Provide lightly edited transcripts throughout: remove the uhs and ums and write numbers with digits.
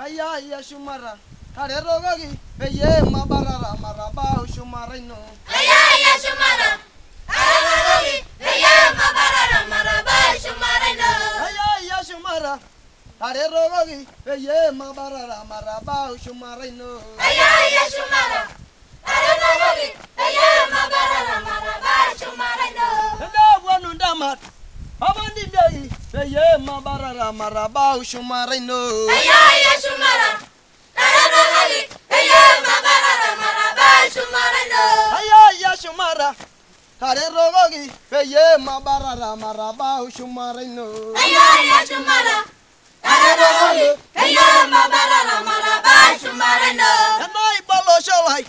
Kaya shumara. Kare rogogi. Ye mabarara maraba shumaraino. Kaya shumara. Kare rogogi. Ye mabarara maraba shumaraino. Kaya shumara. Kare rogogi. Ye mabarara maraba shumaraino. Kaya shumara. Kare rogogi. Ye mabarara maraba shumaraino. Enda wanundamat. Abandi biai. Ye mabarara maraba shumaraino. Kaya shumara. Kare rogogi. Ye mabarara maraba shumaraino. Kaya shumara. Kare rogogi. Ye mabarara maraba shumaraino. Kaya shumara. Kare rogogi. Ye mabarara maraba shumaraino. Enda ibalo sholai.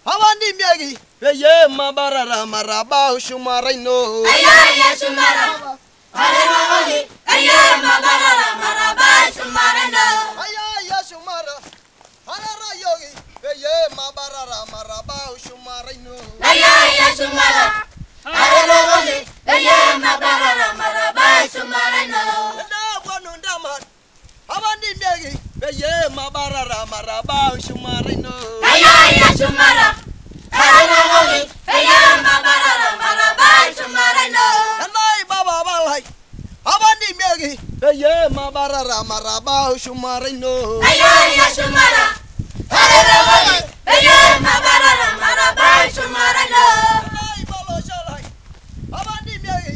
Abandi biai. Ye mabarara maraba shumaraino. Kaya shumara. Kare rogogi. Ye mabarara maraba shumaraino. Kaya shumara. Kare yogi. Ye mabarara maraba shumaraino. Kaya shumara. Kare rogogi. Ye mabarara maraba shumaraino. Enda wanundamat. Abandi biai. Ye mabarara maraba shumaraino. Kaya shumara. Kare rogogi. Ye mabarara maraba shumaraino. Enda ibaba balai. Abandi biai. Ye mabarara maraba shumaraino. Kaya shumara. Kare rogogi. Ye mabarara maraba shumaraino. Enda ibalo sholai. Abandi biai.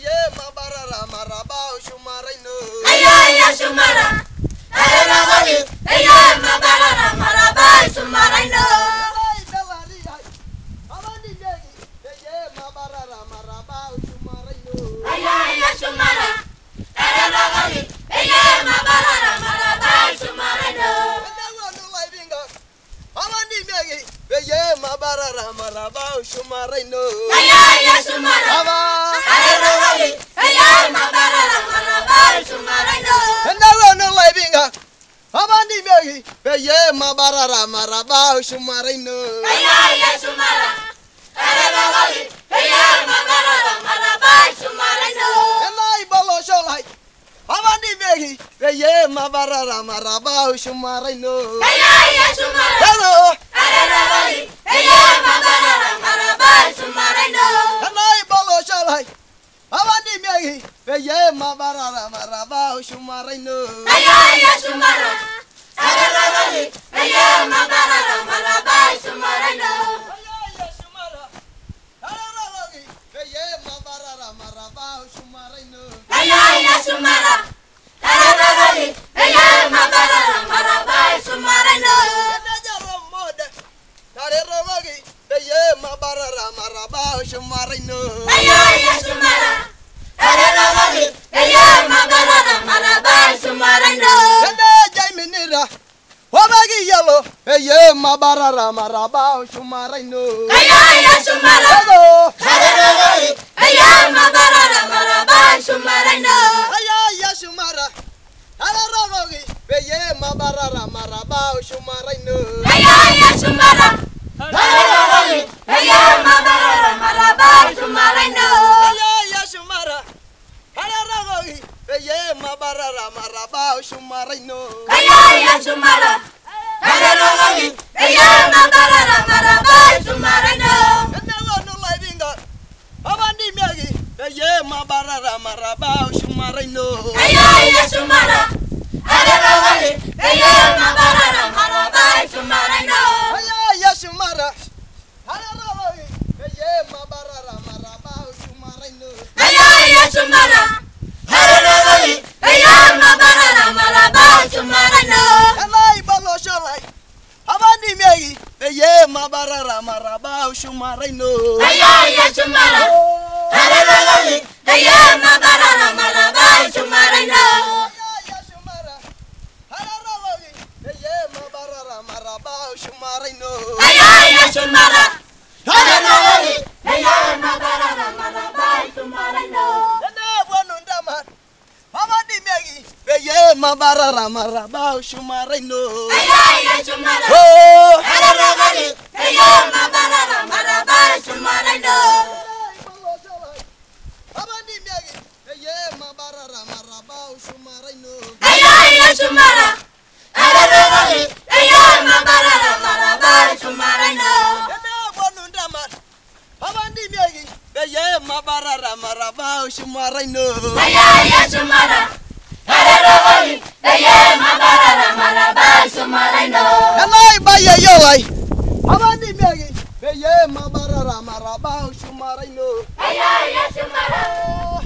Ye mabarara maraba shumaraino. Kaya shumara. Kare rogogi. Ye mabarara maraba shumaraino. Kaya shumara. Kare rogogi. Ye mabarara maraba shumaraino. Kaya shumara. Kare rogogi. Ye mabarara maraba shumaraino. Kaya shumara. Kare rogogi. Ye mabarara maraba shumaraino. Kaya shumara. Kare rogogi. Ye mabarara maraba shumaraino. Kaya shumara. Kare rogogi. Ye mabarara maraba shumaraino. Kaya shumara. Kare rogogi. Ye mabarara maraba shumaraino. Kaya shumara. Kare rogogi. Ye mabarara maraba shumaraino. Ye mabarara maraba shumaraino. Kaya shumara. Kare rogogi. Ye mabarara maraba shumaraino. Kaya shumara. Alarogi. Ye mabarara maraba shumaraino. Kaya shumara. Kare rogogi. Ye mabarara maraba shumaraino. Kaya shumara. Alarogi. Ye mabarara maraba shumaraino. Kaya shumara. Kare rogogi. Ye mabarara maraba shumaraino. Abandi miagi. Ye mabarara maraba shumaraino. Kaya shumara. Kare rogogi. Ye mabarara maraba shumaraino. Kaya shumara. Alarogi. Ye mabarara maraba shumaraino. Kaya shumara. Kare rogogi. Ye mabarara maraba shumaraino. Elai balo sholai. Abandi miagi. Ye mabarara maraba shumaraino. Kaya shumara. Kare rogogi. Ye mabarara maraba shumaraino. Kaya shumara. Alarogi. Ye mabarara maraba shumaraino. Kaya shumara. Kare rogogi. Ye mabarara maraba shumaraino. Enda wanundamat. Abandi miagi. Ye mabarara maraba shumaraino. Kaya shumara. Oh. Kare rogogi. Ye mabarara maraba shumaraino. Elai balo sholai. Abandi miagi. Ye mabarara maraba shumaraino. Kaya shumara. Kare shumaraino. Ayaya shumara. Ararogoli. Eye mabarara maraba shumaraino. Elai baye yolai. Abandi megi. Beye mabarara maraba shumaraino. Ayaya shumara.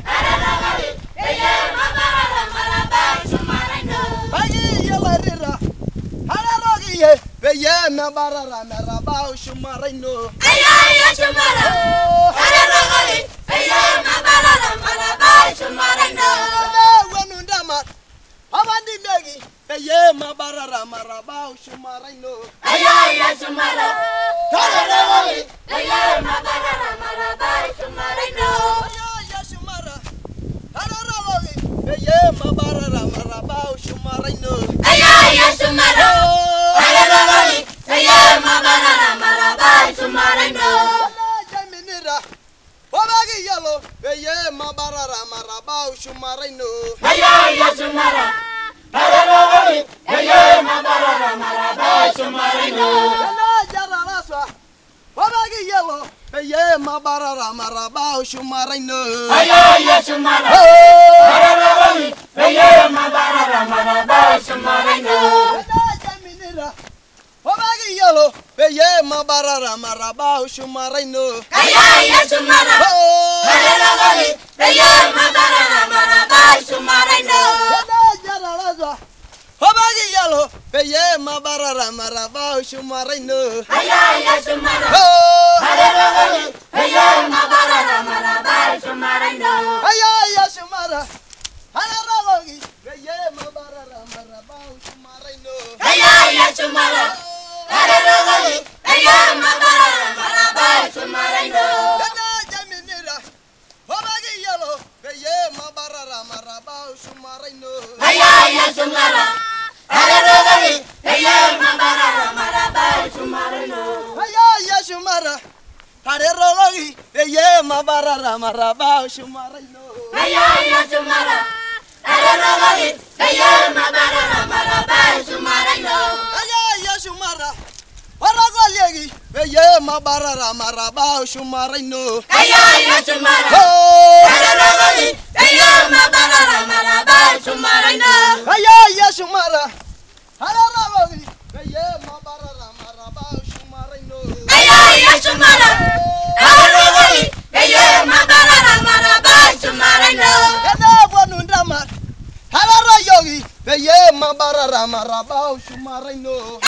Ararogoli. Eye mabarara maraba shumaraino. Bagi yolai rira. Ararogi ye. Beye mabarara maraba shumaraino. Ayaya shumara. Ararogoli. Eye mabarara maraba shumaraino. Wenundama. Abandi megi. Beye mabarara maraba shumaraino. Ayaya shumara. Ararogoli. Eye mabarara maraba shumaraino. Ayaya shumara. Ararogi. Beye mabarara maraba shumaraino. Ayaya shumara. Ararogoli. Eye mabarara maraba shumaraino. Jaminira. Wabagi yalo. Beye mabarara maraba shumaraino. Ayaya shumara. Ararogoli. Eye mabarara maraba shumaraino. Jararaswa. Wabagi yalo. Beye mabarara maraba shumaraino. Ayaya shumara. Ararogoli. Eye mabarara maraba shumaraino. Jaminira. Wabagi yalo. Beye mabarara maraba shumaraino. Ayaya shumara. Ararogoli. Eye mabarara maraba shumaraino. Jararaswa. Wabagi yalo. Beye mabarara maraba shumaraino. Ayaya shumara. Ararogoli. Eye mabarara maraba shumaraino. Ayaya shumara. Ararogi. Beye mabarara maraba shumaraino. Ayaya shumara. Ararogoli. Eye mabarara maraba shumaraino. Jaminira. Wabagi yalo. Beye mabarara maraba shumaraino. Ayaya shumara. Ararogoli. Eye mabarara maraba shumaraino. Ayaya shumara. Ararogi. Beye mabarara maraba shumaraino. Ayaya shumara. Ararogoli. Eye mabarara maraba shumaraino. Ayaya shumara. Ararogi. Beye mabarara maraba shumaraino. Ayaya shumara. Ararogoli. Eye mabarara maraba shumaraino. Ayaya shumara. Ararogi. Beye mabarara maraba shumaraino. Ayaya shumara. Ararogoli. Eye mabarara maraba shumaraino. Wanundama. Ararogi. Beye mabarara maraba shumaraino.